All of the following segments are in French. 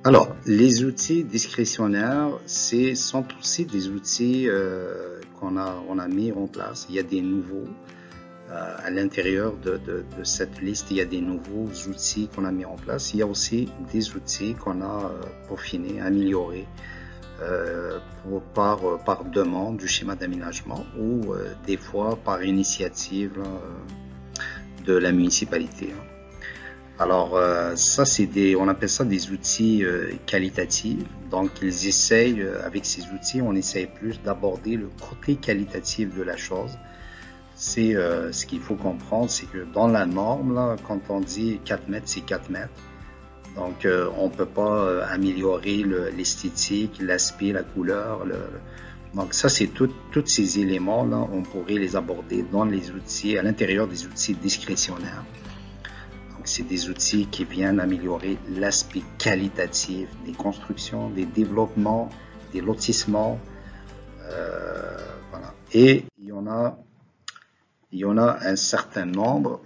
Alors, les outils discrétionnaires, sont aussi des outils on a mis en place. Il y a des nouveaux. À l'intérieur de cette liste, il y a des nouveaux outils qu'on a mis en place. Il y a aussi des outils qu'on a peaufinés, améliorés par demande du schéma d'aménagement ou des fois par initiative de la municipalité. Alors ça, on appelle ça des outils qualitatifs. Donc ils essayent, avec ces outils, on essaye plus d'aborder le côté qualitatif de la chose. C'est ce qu'il faut comprendre, c'est que dans la norme, là, quand on dit 4 mètres, c'est 4 mètres. Donc on peut pas améliorer l'esthétique, l'aspect, la couleur. Donc ça, c'est tous ces éléments-là, on pourrait les aborder dans les outils, à l'intérieur des outils discrétionnaires. C'est des outils qui viennent améliorer l'aspect qualitatif des constructions, des développements, des lotissements. Voilà. Et il y en a un certain nombre.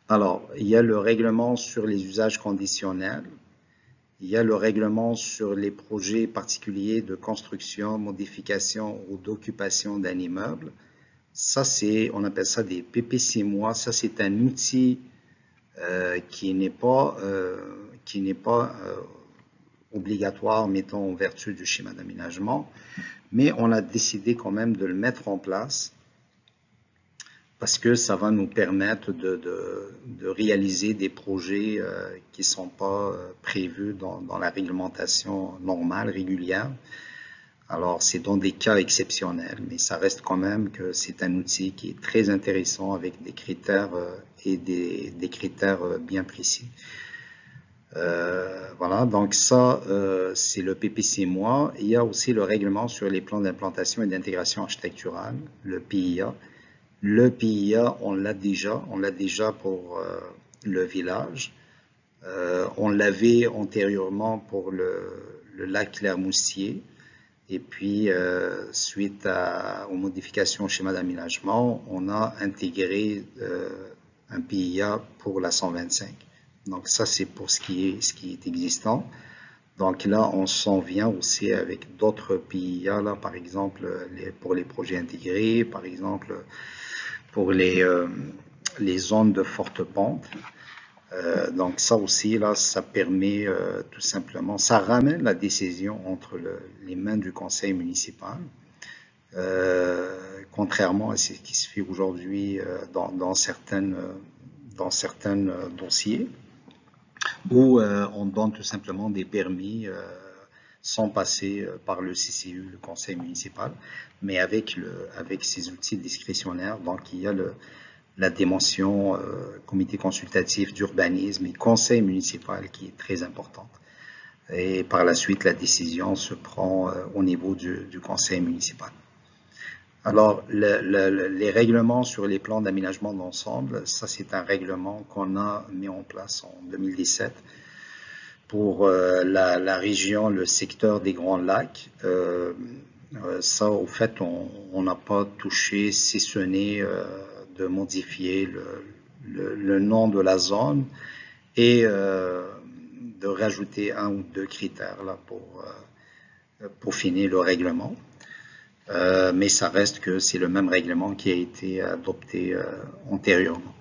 Alors, il y a le règlement sur les usages conditionnels. Il y a le règlement sur les projets particuliers de construction, modification ou d'occupation d'un immeuble. Ça, on appelle ça des PPC-MOI. Ça, c'est un outil qui n'est pas obligatoire, mettons, en vertu du schéma d'aménagement, mais on a décidé quand même de le mettre en place parce que ça va nous permettre de réaliser des projets qui ne sont pas prévus dans la réglementation normale, régulière. Alors, c'est dans des cas exceptionnels, mais ça reste quand même que c'est un outil qui est très intéressant avec des critères et des critères bien précis. Voilà, donc ça, c'est le PPC-MOI. Il y a aussi le règlement sur les plans d'implantation et d'intégration architecturale, le PIA. Le PIA, on l'a déjà pour le village. On l'avait antérieurement pour le lac Clermoustier. Et puis, suite aux modifications au schéma d'aménagement, on a intégré un PIA pour la 125. Donc ça, c'est pour ce qui est existant. Donc là, on s'en vient aussi avec d'autres PIA, là, par exemple, pour les projets intégrés, par exemple, pour les zones de forte pente. Donc ça aussi, là, ça permet tout simplement, ça ramène la décision entre les mains du conseil municipal, contrairement à ce qui se fait aujourd'hui dans certains dossiers, où on donne tout simplement des permis sans passer par le CCU, le conseil municipal, mais avec ces outils discrétionnaires. Donc il y a la dimension comité consultatif d'urbanisme et conseil municipal qui est très importante. Et par la suite, la décision se prend au niveau du conseil municipal. Alors, les règlements sur les plans d'aménagement d'ensemble, ça c'est un règlement qu'on a mis en place en 2017 pour la région, le secteur des Grands Lacs. Ça, au fait, on n'a pas touché, si ce n'est de modifier le nom de la zone et de rajouter un ou deux critères là pour finir le règlement. Mais ça reste que c'est le même règlement qui a été adopté antérieurement.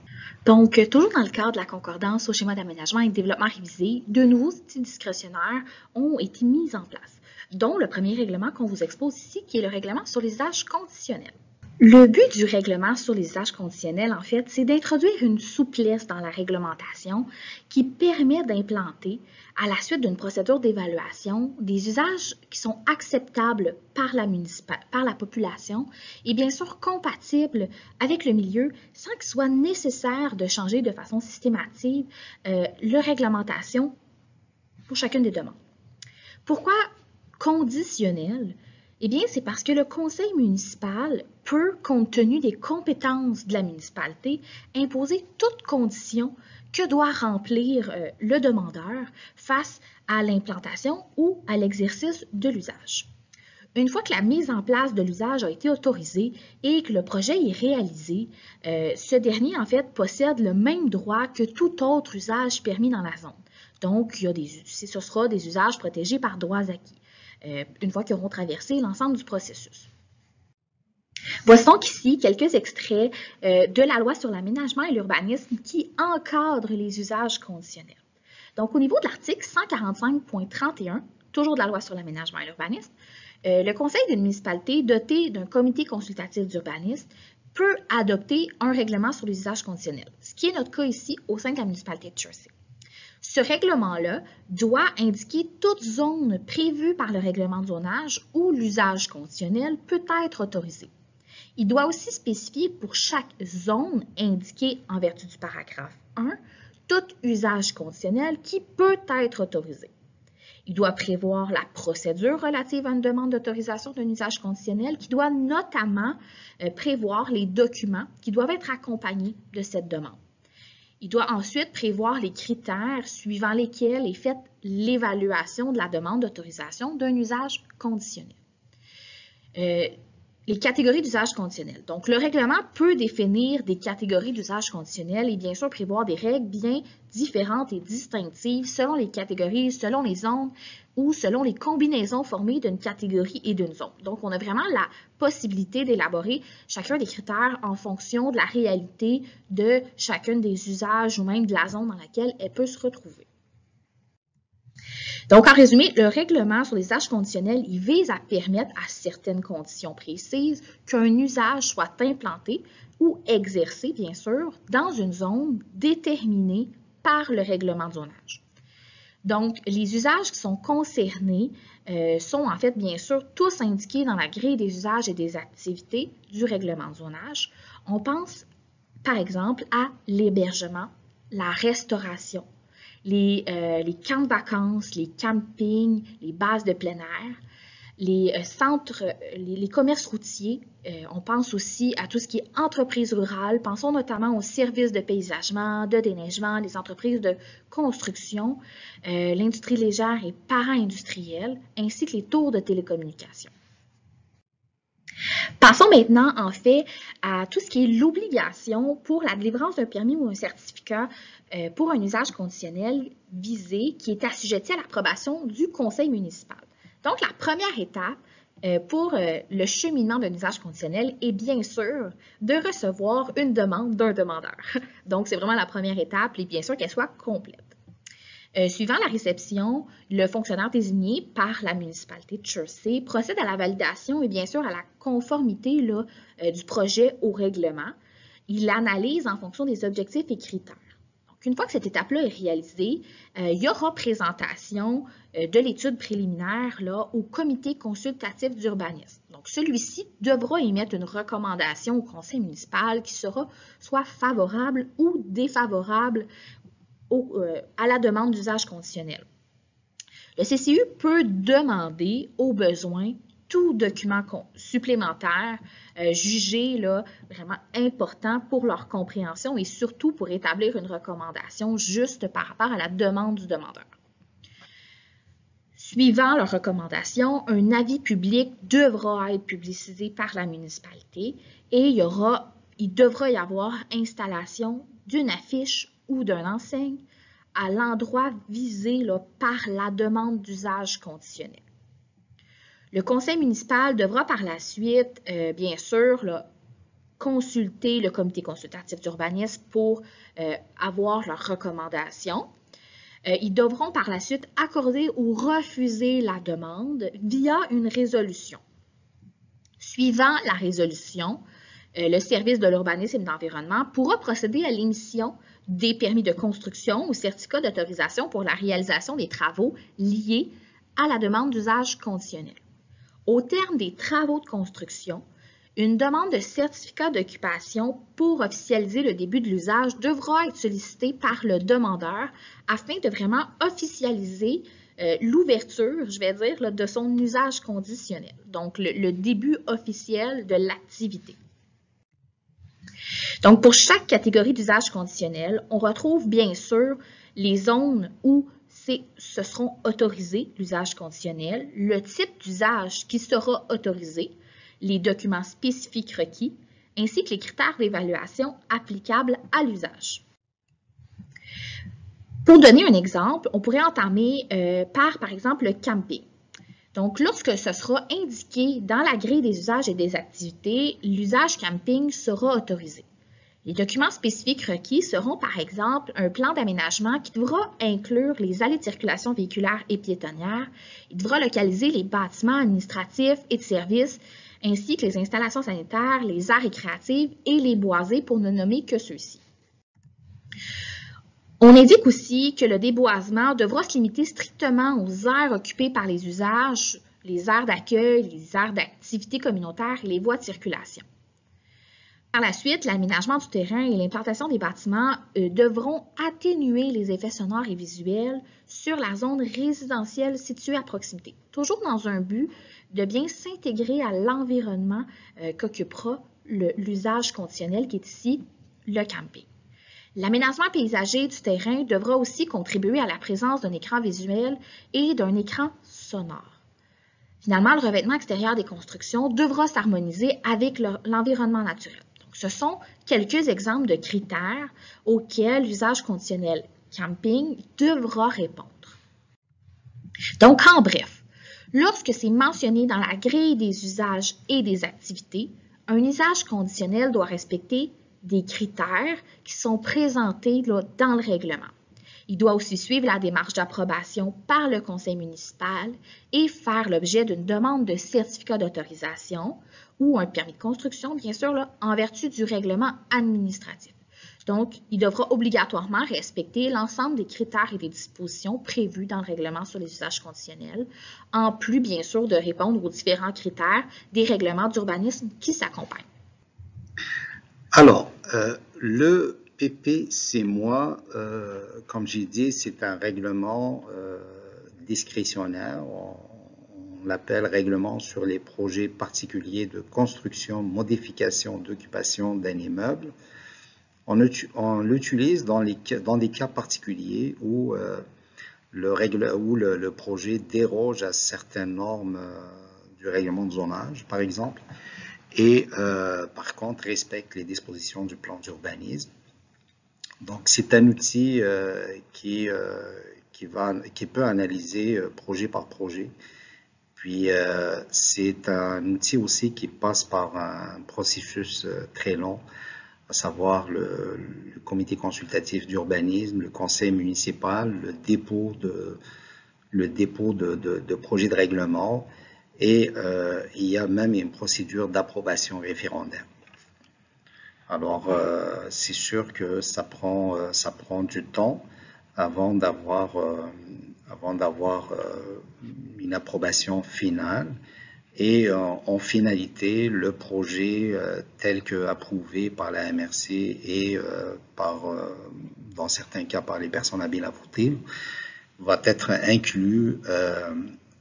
Donc, toujours dans le cadre de la concordance au schéma d'aménagement et de développement révisé, de nouveaux outils discrétionnaires ont été mis en place, dont le premier règlement qu'on vous expose ici, qui est le règlement sur les usages conditionnels. Le but du règlement sur les usages conditionnels, en fait, c'est d'introduire une souplesse dans la réglementation qui permet d'implanter, à la suite d'une procédure d'évaluation, des usages qui sont acceptables par la population et bien sûr compatibles avec le milieu sans qu'il soit nécessaire de changer de façon systématique la réglementation pour chacune des demandes. Pourquoi conditionnel? Eh bien, c'est parce que le conseil municipal peut, compte tenu des compétences de la municipalité, imposer toute condition que doit remplir le demandeur face à l'implantation ou à l'exercice de l'usage. Une fois que la mise en place de l'usage a été autorisée et que le projet est réalisé, ce dernier, en fait, possède le même droit que tout autre usage permis dans la zone. Donc, ce sera des usages protégés par droits acquis, une fois qu'ils auront traversé l'ensemble du processus. Voici donc ici quelques extraits de la loi sur l'aménagement et l'urbanisme qui encadrent les usages conditionnels. Donc, au niveau de l'article 145.31, toujours de la loi sur l'aménagement et l'urbanisme, le conseil d'une municipalité doté d'un comité consultatif d'urbanisme peut adopter un règlement sur les usages conditionnels, ce qui est notre cas ici au sein de la municipalité de Jersey. Ce règlement-là doit indiquer toute zone prévue par le règlement de zonage où l'usage conditionnel peut être autorisé. Il doit aussi spécifier pour chaque zone indiquée en vertu du paragraphe 1 tout usage conditionnel qui peut être autorisé. Il doit prévoir la procédure relative à une demande d'autorisation d'un usage conditionnel qui doit notamment prévoir les documents qui doivent être accompagnés de cette demande. Il doit ensuite prévoir les critères suivant lesquels est faite l'évaluation de la demande d'autorisation d'un usage conditionnel. Les catégories d'usage conditionnel. Donc, le règlement peut définir des catégories d'usage conditionnel et bien sûr prévoir des règles bien différentes et distinctives selon les catégories, selon les zones ou selon les combinaisons formées d'une catégorie et d'une zone. Donc, on a vraiment la possibilité d'élaborer chacun des critères en fonction de la réalité de chacun des usages ou même de la zone dans laquelle elle peut se retrouver. Donc, en résumé, le règlement sur les usages conditionnels, il vise à permettre à certaines conditions précises qu'un usage soit implanté ou exercé, bien sûr, dans une zone déterminée par le règlement de zonage. Donc, les usages qui sont concernés sont en fait, bien sûr, tous indiqués dans la grille des usages et des activités du règlement de zonage. On pense, par exemple, à l'hébergement, la restauration, les camps de vacances, les campings, les bases de plein air, les centres, les commerces routiers. On pense aussi à tout ce qui est entreprises rurales. Pensons notamment aux services de paysagement, de déneigement, les entreprises de construction, l'industrie légère et para-industrielle, ainsi que les tours de télécommunications. Passons maintenant, en fait, à tout ce qui est l'obligation pour la délivrance d'un permis ou un certificat pour un usage conditionnel visé qui est assujetti à l'approbation du conseil municipal. Donc, la première étape pour le cheminement d'un usage conditionnel est bien sûr de recevoir une demande d'un demandeur. Donc, c'est vraiment la première étape et bien sûr qu'elle soit complète. Suivant la réception, le fonctionnaire désigné par la municipalité de Jersey procède à la validation et bien sûr à la conformité du projet au règlement. Il l'analyse en fonction des objectifs et critères. Donc, une fois que cette étape-là est réalisée, il y aura présentation de l'étude préliminaire au comité consultatif d'urbanisme. Donc, celui-ci devra émettre une recommandation au conseil municipal qui sera soit favorable ou défavorable à la demande d'usage conditionnel. Le CCU peut demander au besoin tout document supplémentaire jugé vraiment important pour leur compréhension et surtout pour établir une recommandation juste par rapport à la demande du demandeur. Suivant leur recommandation, un avis public devra être publicisé par la municipalité et il devra y avoir installation d'une affiche ou d'une enseigne à l'endroit visé par la demande d'usage conditionnel. Le conseil municipal devra par la suite, bien sûr, consulter le comité consultatif d'urbanisme pour avoir leurs recommandations. Ils devront par la suite accorder ou refuser la demande via une résolution. Suivant la résolution, le service de l'urbanisme et de l'environnement pourra procéder à l'émission des permis de construction ou certificats d'autorisation pour la réalisation des travaux liés à la demande d'usage conditionnel. Au terme des travaux de construction, une demande de certificat d'occupation pour officialiser le début de l'usage devra être sollicitée par le demandeur afin de vraiment officialiser l'ouverture, je vais dire, de son usage conditionnel, donc le début officiel de l'activité. Donc, pour chaque catégorie d'usage conditionnel, on retrouve bien sûr les zones où ce seront autorisés, l'usage conditionnel, le type d'usage qui sera autorisé, les documents spécifiques requis, ainsi que les critères d'évaluation applicables à l'usage. Pour donner un exemple, on pourrait entamer par exemple, le camping. Donc, lorsque ce sera indiqué dans la grille des usages et des activités, l'usage camping sera autorisé. Les documents spécifiques requis seront, par exemple, un plan d'aménagement qui devra inclure les allées de circulation véhiculaire et piétonnière. Il devra localiser les bâtiments administratifs et de services, ainsi que les installations sanitaires, les aires récréatives et les boisés, pour ne nommer que ceux-ci. On indique aussi que le déboisement devra se limiter strictement aux aires occupées par les usages, les aires d'accueil, les aires d'activité communautaire et les voies de circulation. Par la suite, l'aménagement du terrain et l'implantation des bâtiments devront atténuer les effets sonores et visuels sur la zone résidentielle située à proximité, toujours dans un but de bien s'intégrer à l'environnement qu'occupera l'usage conditionnel qui est ici le camping. L'aménagement paysager du terrain devra aussi contribuer à la présence d'un écran visuel et d'un écran sonore. Finalement, le revêtement extérieur des constructions devra s'harmoniser avec l'environnement naturel. Donc, ce sont quelques exemples de critères auxquels l'usage conditionnel camping devra répondre. Donc, en bref, lorsque c'est mentionné dans la grille des usages et des activités, un usage conditionnel doit respecter des critères qui sont présentés dans le règlement. Il doit aussi suivre la démarche d'approbation par le conseil municipal et faire l'objet d'une demande de certificat d'autorisation ou un permis de construction, bien sûr, en vertu du règlement administratif. Donc, il devra obligatoirement respecter l'ensemble des critères et des dispositions prévues dans le règlement sur les usages conditionnels, en plus, bien sûr, de répondre aux différents critères des règlements d'urbanisme qui s'accompagnent. Alors, le PPCMOI, comme j'ai dit, c'est un règlement discrétionnaire. On l'appelle règlement sur les projets particuliers de construction, modification, d'occupation d'un immeuble. On l'utilise dans des cas particuliers où le projet déroge à certaines normes du règlement de zonage, par exemple, et par contre respecte les dispositions du plan d'urbanisme. Donc c'est un outil qui peut analyser projet par projet. Puis c'est un outil aussi qui passe par un processus très long, à savoir le comité consultatif d'urbanisme, le conseil municipal, le dépôt de projet de règlement, et il y a même une procédure d'approbation référendaire. Alors, c'est sûr que ça prend du temps avant d'avoir une approbation finale. Et en finalité, le projet tel que approuvé par la MRC et dans certains cas par les personnes habiles à voter, va être inclus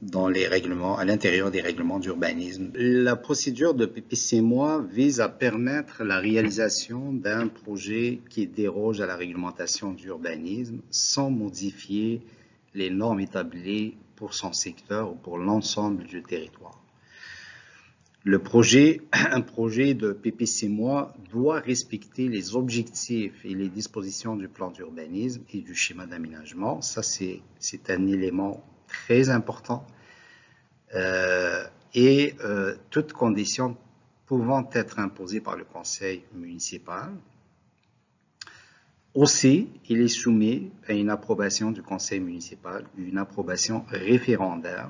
dans les règlements, à l'intérieur des règlements d'urbanisme. La procédure de PPCMOI vise à permettre la réalisation d'un projet qui déroge à la réglementation d'urbanisme sans modifier les normes établies pour son secteur ou pour l'ensemble du territoire. Un projet de PPCMOI doit respecter les objectifs et les dispositions du plan d'urbanisme et du schéma d'aménagement. Ça, c'est un élément très important. Toutes conditions pouvant être imposées par le conseil municipal. Aussi, il est soumis à une approbation du conseil municipal, une approbation référendaire,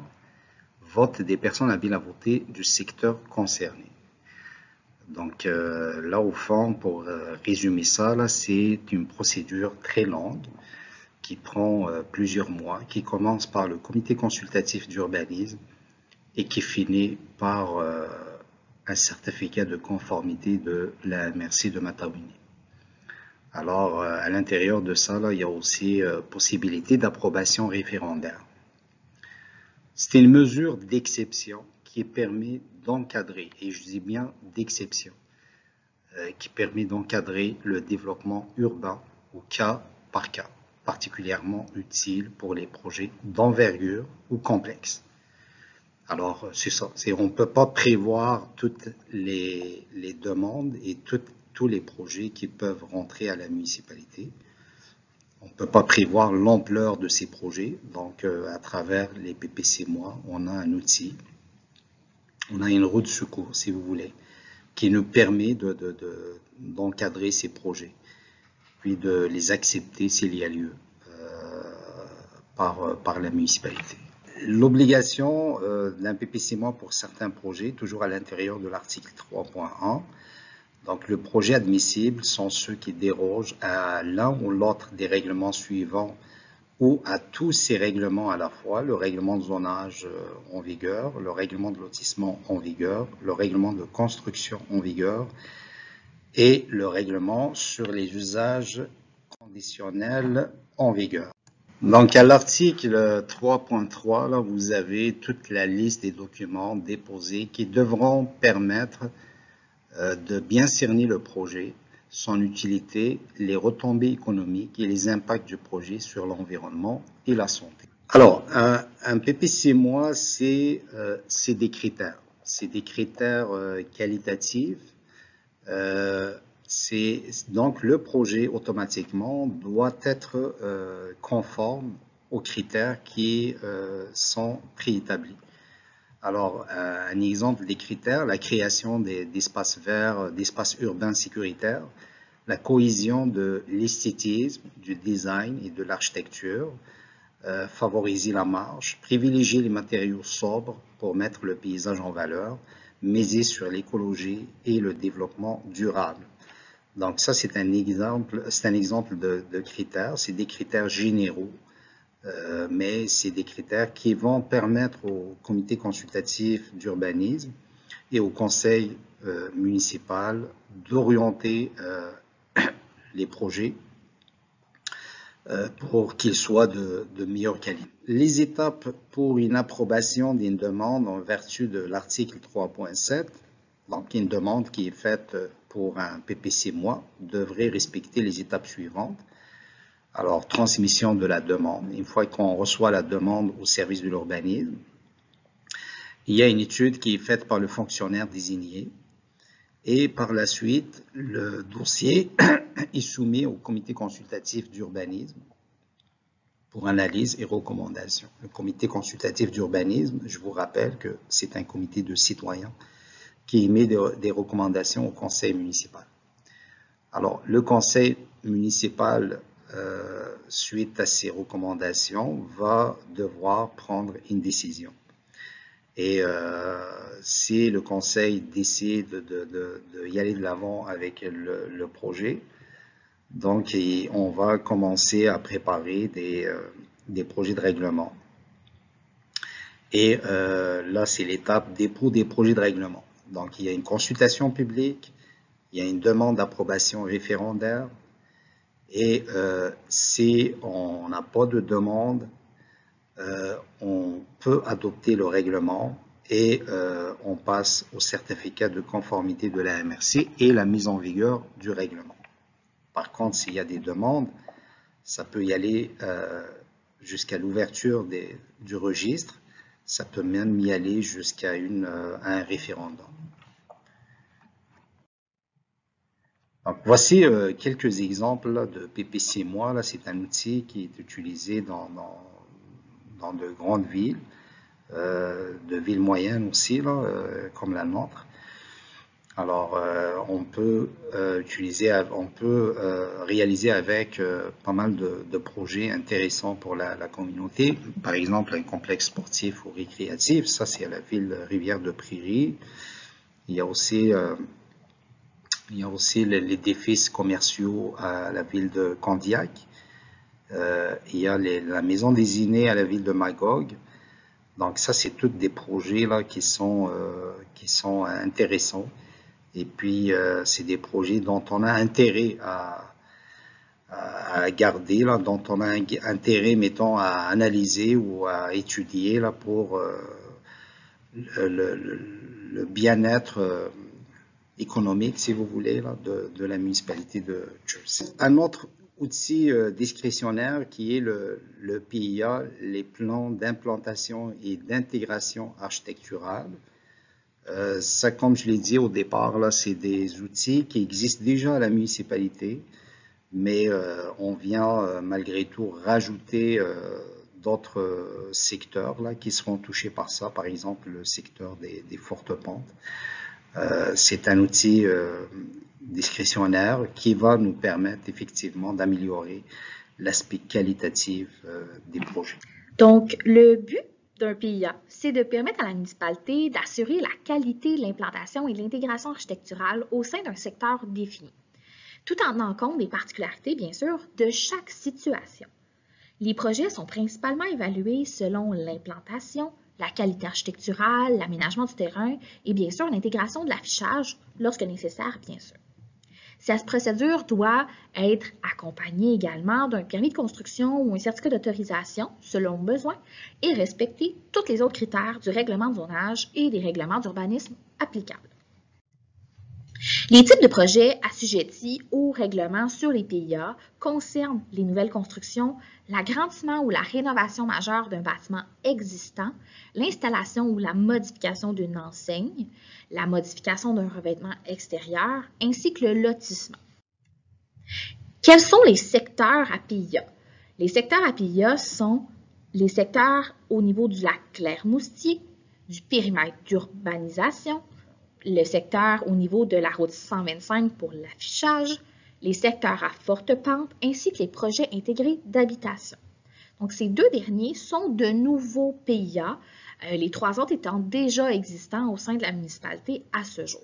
vote des personnes habiles à voter du secteur concerné. Donc là, au fond, pour résumer ça, c'est une procédure très longue qui prend plusieurs mois, qui commence par le comité consultatif d'urbanisme et qui finit par un certificat de conformité de la MRC de Matawinie. Alors, à l'intérieur de ça, il y a aussi possibilité d'approbation référendaire. C'est une mesure d'exception qui permet d'encadrer, et je dis bien d'exception, qui permet d'encadrer le développement urbain au cas par cas, particulièrement utile pour les projets d'envergure ou complexes. Alors, c'est ça. On ne peut pas prévoir toutes les demandes et tous les projets qui peuvent rentrer à la municipalité. On ne peut pas prévoir l'ampleur de ces projets. Donc, à travers les PPC-MOI, on a un outil, on a une roue de secours, si vous voulez, qui nous permet d'encadrer ces projets, puis de les accepter s'il y a lieu par la municipalité. L'obligation d'un PPC-MOI pour certains projets, toujours à l'intérieur de l'article 3.1, donc, le projet admissible sont ceux qui dérogent à l'un ou l'autre des règlements suivants ou à tous ces règlements à la fois, le règlement de zonage en vigueur, le règlement de lotissement en vigueur, le règlement de construction en vigueur et le règlement sur les usages conditionnels en vigueur. Donc, à l'article 3.3, là, vous avez toute la liste des documents déposés qui devront permettre de bien cerner le projet, son utilité, les retombées économiques et les impacts du projet sur l'environnement et la santé. Alors, un PPC-MOI, c'est des critères. C'est des critères qualitatifs. Donc, le projet, automatiquement, doit être conforme aux critères qui sont préétablis. Alors, un exemple des critères, la création d'espaces verts, d'espaces urbains sécuritaires, la cohésion de l'esthétisme, du design et de l'architecture, favoriser la marche, privilégier les matériaux sobres pour mettre le paysage en valeur, miser sur l'écologie et le développement durable. Donc ça, c'est un exemple de critères, c'est des critères généraux. Mais c'est des critères qui vont permettre au comité consultatif d'urbanisme et au conseil municipal d'orienter les projets pour qu'ils soient de meilleure qualité. Les étapes pour une approbation d'une demande en vertu de l'article 3.7, donc une demande qui est faite pour un PPC-MOI, devrait respecter les étapes suivantes. Alors, transmission de la demande. Une fois qu'on reçoit la demande au service de l'urbanisme, il y a une étude qui est faite par le fonctionnaire désigné et par la suite, le dossier est soumis au comité consultatif d'urbanisme pour analyse et recommandation. Le comité consultatif d'urbanisme, je vous rappelle que c'est un comité de citoyens qui émet des recommandations au conseil municipal. Alors, le conseil municipal suite à ces recommandations, va devoir prendre une décision. Et si le conseil décide de y aller de l'avant avec le projet, donc on va commencer à préparer des projets de règlement. Et là, c'est l'étape dépôt des projets de règlement. Donc, il y a une consultation publique, il y a une demande d'approbation référendaire, et si on n'a pas de demande, on peut adopter le règlement et on passe au certificat de conformité de la MRC et la mise en vigueur du règlement. Par contre, s'il y a des demandes, ça peut y aller jusqu'à l'ouverture du registre, ça peut même y aller jusqu'à un référendum. Donc, voici quelques exemples là, de PPC-MOI. C'est un outil qui est utilisé dans de grandes villes, de villes moyennes aussi, là, comme la nôtre. Alors, on peut réaliser avec pas mal de projets intéressants pour la communauté. Par exemple, un complexe sportif ou récréatif, ça c'est à la ville Rivière de Prairie. Il y a aussi les édifices commerciaux à la ville de Candiac. Il y a la maison des aînés à la ville de Magog. Donc ça, c'est tous des projets là qui sont intéressants. Et puis, c'est des projets dont on a intérêt à garder, là, dont on a intérêt, mettons, à analyser ou à étudier là, pour le bien-être économique, si vous voulez, là, de la municipalité de Jersey. Un autre outil discrétionnaire qui est le PIA, les plans d'implantation et d'intégration architecturale. Ça, comme je l'ai dit au départ, là, c'est des outils qui existent déjà à la municipalité, mais on vient malgré tout rajouter d'autres secteurs là, qui seront touchés par ça, par exemple le secteur des fortes pentes. C'est un outil discrétionnaire qui va nous permettre effectivement d'améliorer l'aspect qualitatif des projets. Donc, le but d'un PIA, c'est de permettre à la municipalité d'assurer la qualité de l'implantation et de l'intégration architecturale au sein d'un secteur défini, tout en tenant compte des particularités, bien sûr, de chaque situation. Les projets sont principalement évalués selon l'implantation, la qualité architecturale, l'aménagement du terrain et bien sûr l'intégration de l'affichage lorsque nécessaire, bien sûr. Cette procédure doit être accompagnée également d'un permis de construction ou un certificat d'autorisation selon besoin et respecter tous les autres critères du règlement de zonage et des règlements d'urbanisme applicables. Les types de projets assujettis au règlement sur les PIA concernent les nouvelles constructions, l'agrandissement ou la rénovation majeure d'un bâtiment existant, l'installation ou la modification d'une enseigne, la modification d'un revêtement extérieur, ainsi que le lotissement. Quels sont les secteurs à PIA? Les secteurs à PIA sont les secteurs au niveau du lac Claire-Moustier, du périmètre d'urbanisation, le secteur au niveau de la route 125 pour l'affichage, les secteurs à forte pente, ainsi que les projets intégrés d'habitation. Donc, ces deux derniers sont de nouveaux PIA, les trois autres étant déjà existants au sein de la municipalité à ce jour.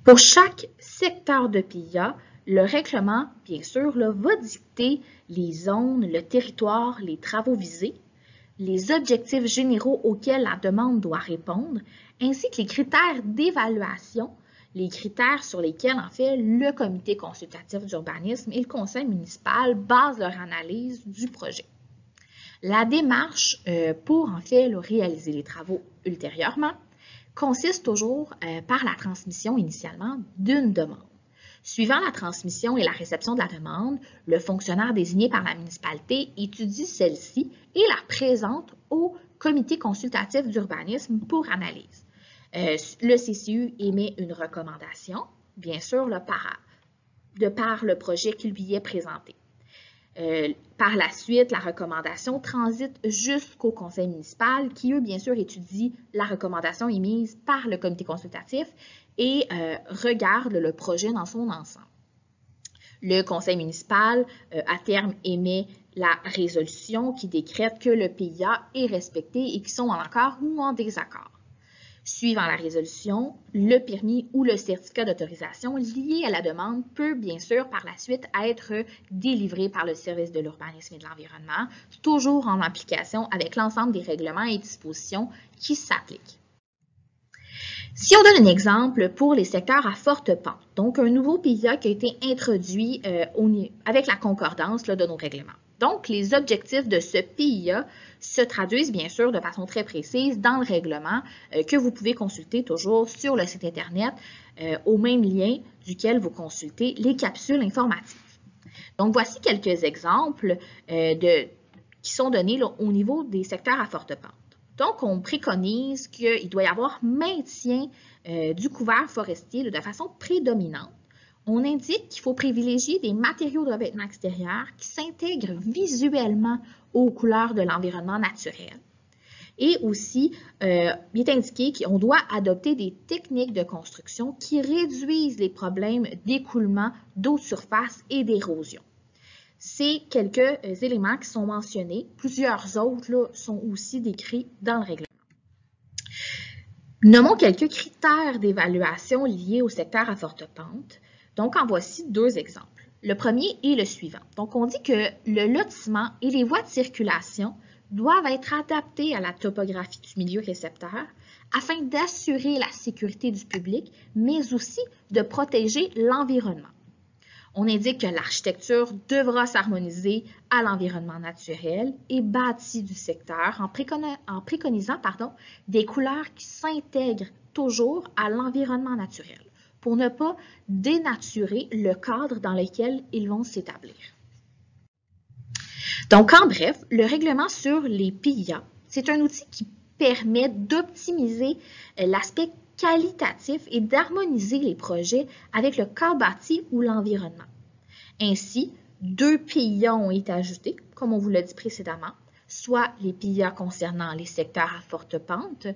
Pour chaque secteur de PIA, le règlement, bien sûr, va dicter les zones, le territoire, les travaux visés, les objectifs généraux auxquels la demande doit répondre, ainsi que les critères d'évaluation, les critères sur lesquels, en fait, le comité consultatif d'urbanisme et le conseil municipal basent leur analyse du projet. La démarche pour, en fait, réaliser les travaux ultérieurement consiste toujours par la transmission initialement d'une demande. Suivant la transmission et la réception de la demande, le fonctionnaire désigné par la municipalité étudie celle-ci et la présente au comité consultatif d'urbanisme pour analyse. Le CCU émet une recommandation, bien sûr, de par le projet qui lui est présenté. Par la suite, la recommandation transite jusqu'au conseil municipal qui, eux, bien sûr, étudie la recommandation émise par le comité consultatif et regarde le projet dans son ensemble. Le conseil municipal, à terme, émet la résolution qui décrète que le PIA est respecté et qu'ils sont en accord ou en désaccord. Suivant la résolution, le permis ou le certificat d'autorisation lié à la demande peut bien sûr par la suite être délivré par le service de l'urbanisme et de l'environnement, toujours en application avec l'ensemble des règlements et dispositions qui s'appliquent. Si on donne un exemple pour les secteurs à forte pente, donc un nouveau PIA qui a été introduit avec la concordance de nos règlements. Donc, les objectifs de ce PIA se traduisent bien sûr de façon très précise dans le règlement que vous pouvez consulter toujours sur le site Internet au même lien duquel vous consultez les capsules informatives. Donc, voici quelques exemples qui sont donnés au niveau des secteurs à forte pente. Donc, on préconise qu'il doit y avoir maintien du couvert forestier de façon prédominante. On indique qu'il faut privilégier des matériaux de revêtement extérieur qui s'intègrent visuellement aux couleurs de l'environnement naturel. Et aussi, il est indiqué qu'on doit adopter des techniques de construction qui réduisent les problèmes d'écoulement d'eau de surface et d'érosion. C'est quelques éléments qui sont mentionnés. Plusieurs autres là, sont aussi décrits dans le règlement. Nommons quelques critères d'évaluation liés au secteur à forte pente. Donc, en voici deux exemples. Le premier est le suivant. Donc, on dit que le lotissement et les voies de circulation doivent être adaptés à la topographie du milieu récepteur afin d'assurer la sécurité du public, mais aussi de protéger l'environnement. On indique que l'architecture devra s'harmoniser à l'environnement naturel et bâti du secteur en préconisant des couleurs qui s'intègrent toujours à l'environnement naturel pour ne pas dénaturer le cadre dans lequel ils vont s'établir. Donc, en bref, le règlement sur les PIA, c'est un outil qui permet d'optimiser l'aspect qualitatif et d'harmoniser les projets avec le cadre bâti ou l'environnement. Ainsi, 2 PIA ont été ajoutés, comme on vous l'a dit précédemment, soit les PIA concernant les secteurs à forte pente,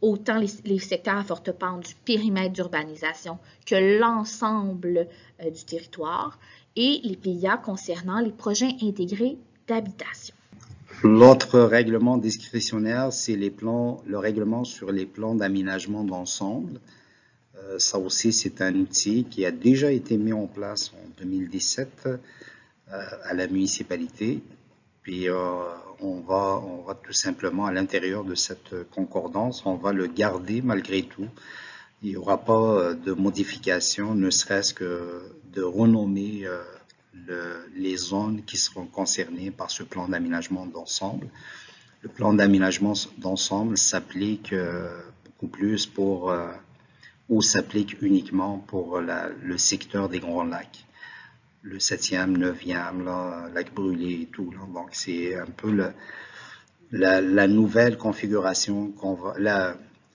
autant les secteurs à forte pente du périmètre d'urbanisation que l'ensemble du territoire, et les PIA concernant les projets intégrés d'habitation. L'autre règlement discrétionnaire, c'est le règlement sur les plans d'aménagement d'ensemble. Ça aussi, c'est un outil qui a déjà été mis en place en 2017 à la municipalité. Puis on va tout simplement à l'intérieur de cette concordance, on va le garder malgré tout. Il n'y aura pas de modification, ne serait-ce que de renommer les zones qui seront concernées par ce plan d'aménagement d'ensemble. Le plan d'aménagement d'ensemble s'applique beaucoup plus pour, ou s'applique uniquement pour le secteur des Grands Lacs. Le 7e, 9e, là, Lac Brûlé et tout. Là. Donc, c'est un peu la nouvelle configuration qu'on va,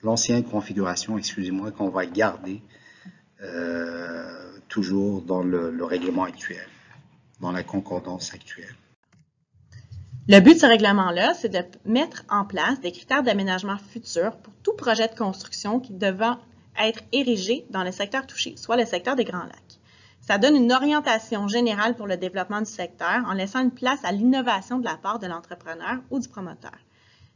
l'ancienne configuration, excusez-moi, qu'on va garder toujours dans le règlement actuel, dans la concordance actuelle. Le but de ce règlement-là, c'est de mettre en place des critères d'aménagement futur pour tout projet de construction qui devant être érigé dans le secteur touché, soit le secteur des Grands Lacs. Ça donne une orientation générale pour le développement du secteur en laissant une place à l'innovation de la part de l'entrepreneur ou du promoteur.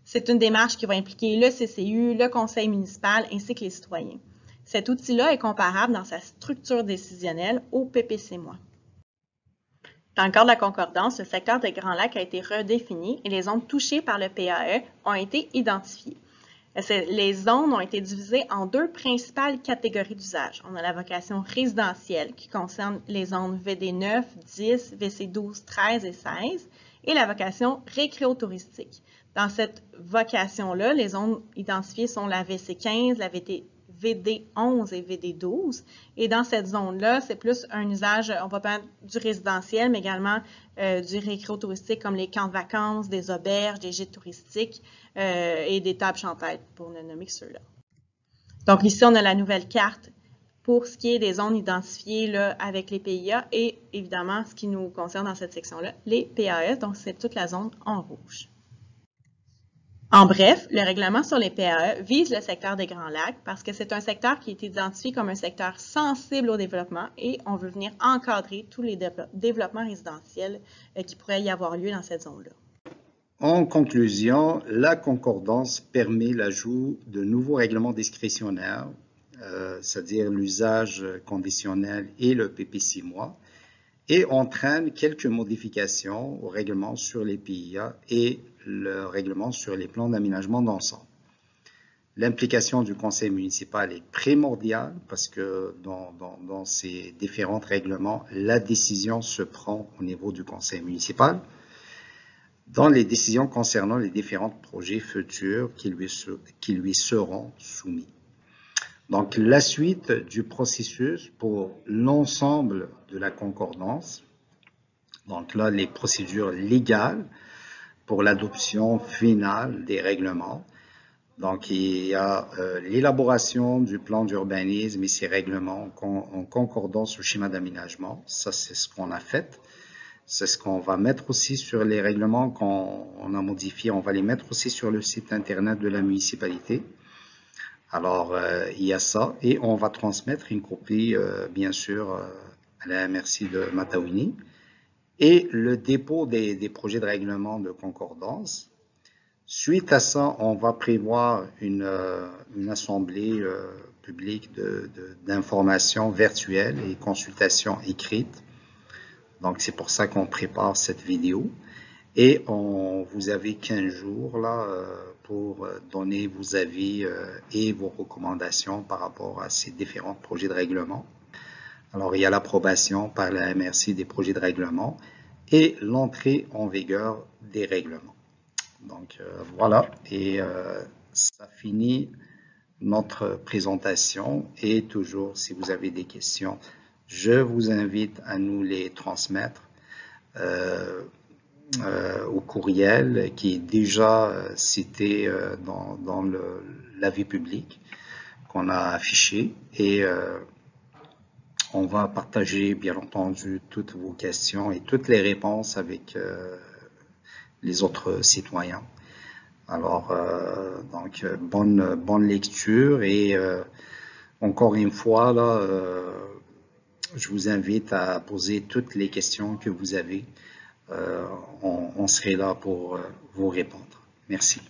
C'est une démarche qui va impliquer le CCU, le conseil municipal ainsi que les citoyens. Cet outil-là est comparable dans sa structure décisionnelle au PPC-MOI. Dans le cadre de la concordance, le secteur des Grands Lacs a été redéfini et les zones touchées par le PAE ont été identifiées. Les zones ont été divisées en 2 principales catégories d'usage. On a la vocation résidentielle qui concerne les zones VD9, 10, VC12, 13 et 16 et la vocation récréotouristique. Dans cette vocation-là, les zones identifiées sont la VC15, la VD11 et VD12. Et dans cette zone-là, c'est plus un usage, on va parler du résidentiel, mais également du récréotouristique comme les camps de vacances, des auberges, des gîtes touristiques et des tables champêtres, pour ne nommer que ceux-là. Donc ici, on a la nouvelle carte pour ce qui est des zones identifiées là, avec les PIA et évidemment, ce qui nous concerne dans cette section-là, les PAS, donc c'est toute la zone en rouge. En bref, le règlement sur les PAE vise le secteur des Grands Lacs parce que c'est un secteur qui est identifié comme un secteur sensible au développement et on veut venir encadrer tous les développements résidentiels qui pourraient y avoir lieu dans cette zone-là. En conclusion, la concordance permet l'ajout de nouveaux règlements discrétionnaires, c'est-à-dire l'usage conditionnel et le PPC-MOI, et entraîne quelques modifications au règlement sur les PIA et le règlement sur les plans d'aménagement d'ensemble. L'implication du conseil municipal est primordiale parce que dans ces différents règlements, la décision se prend au niveau du conseil municipal dans les décisions concernant les différents projets futurs qui lui seront soumis. Donc, la suite du processus pour l'ensemble de la concordance, donc là, les procédures légales pour l'adoption finale des règlements. Donc, il y a l'élaboration du plan d'urbanisme et ses règlements en concordance au schéma d'aménagement. Ça, c'est ce qu'on a fait. C'est ce qu'on va mettre aussi sur les règlements qu'on a modifiés. On va les mettre aussi sur le site Internet de la municipalité. Alors, il y a ça et on va transmettre une copie, bien sûr, à la MRC de Mataouini et le dépôt des projets de règlement de concordance. Suite à ça, on va prévoir une assemblée publique d'information virtuelle et consultation écrite. Donc, c'est pour ça qu'on prépare cette vidéo. Et vous avez 15 jours là pour donner vos avis et vos recommandations par rapport à ces différents projets de règlement. Alors, il y a l'approbation par la MRC des projets de règlement et l'entrée en vigueur des règlements. Donc, voilà, et ça finit notre présentation. Et toujours, si vous avez des questions, je vous invite à nous les transmettre au courriel qui est déjà cité dans l'avis public qu'on a affiché et On va partager, bien entendu, toutes vos questions et toutes les réponses avec les autres citoyens. Alors, donc, bonne lecture et encore une fois, là, je vous invite à poser toutes les questions que vous avez. On serait là pour vous répondre. Merci.